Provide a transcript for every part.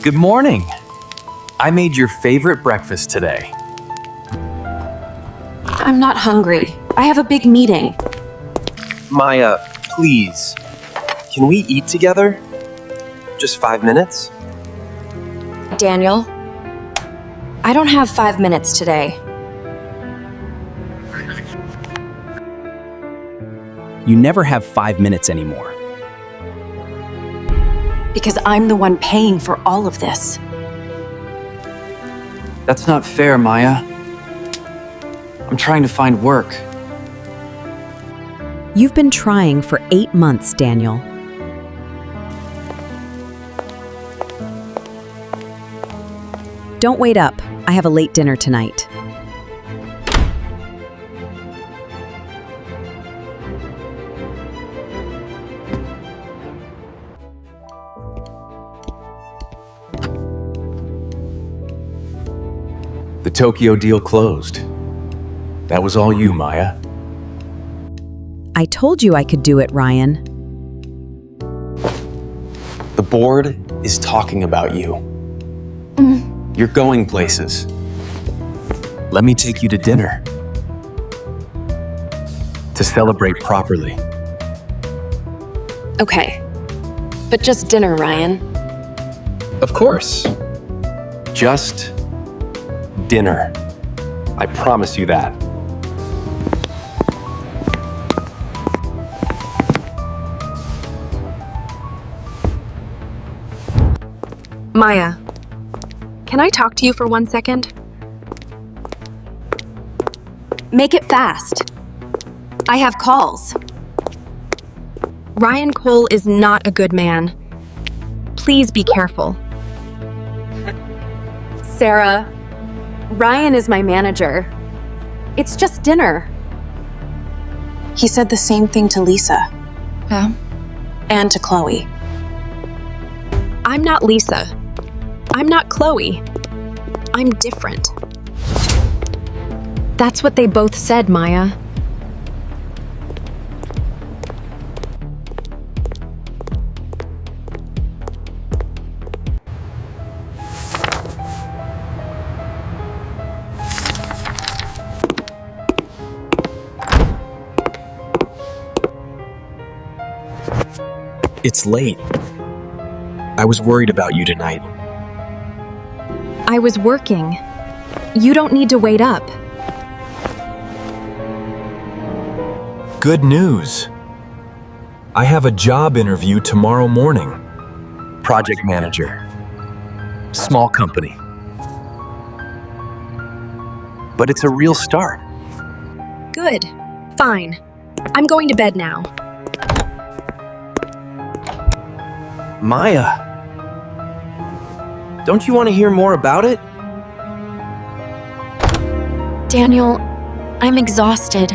Good morning. I made your favorite breakfast today. I'm not hungry. I have a big meeting. Maya, please. Can we eat together? Just 5 minutes? Daniel, I don't have 5 minutes today. You never have 5 minutes anymore. Because I'm the one paying for all of this. That's not fair, Maya. I'm trying to find work. You've been trying for 8 months, Daniel. Don't wait up. I have a late dinner tonight. The Tokyo deal closed. That was all you, Maya. I told you I could do it, Ryan. The board is talking about you. You're going places. Let me take you to dinner. To celebrate properly. Okay. But just dinner, Ryan. Of course. Just dinner. I promise you that. Maya, can I talk to you for 1 second? Make it fast. I have calls. Ryan Cole is not a good man. Please be careful. Sarah, Ryan is my manager. It's just dinner. He said the same thing to Lisa. Huh? And to Chloe. I'm not Lisa. I'm not Chloe. I'm different. That's what they both said, Maya. It's late. I was worried about you tonight. I was working. You don't need to wait up. Good news. I have a job interview tomorrow morning. Project manager. Small company. But it's a real start. Good. Fine. I'm going to bed now. Maya. Don't you want to hear more about it? Daniel, I'm exhausted.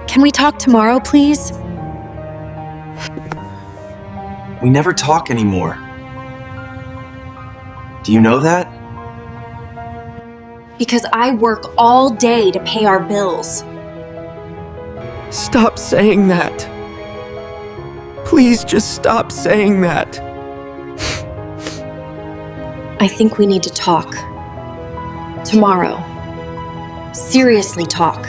Can we talk tomorrow, please? We never talk anymore. Do you know that? Because I work all day to pay our bills. Stop saying that. Please just stop saying that. I think we need to talk. Tomorrow. Seriously talk.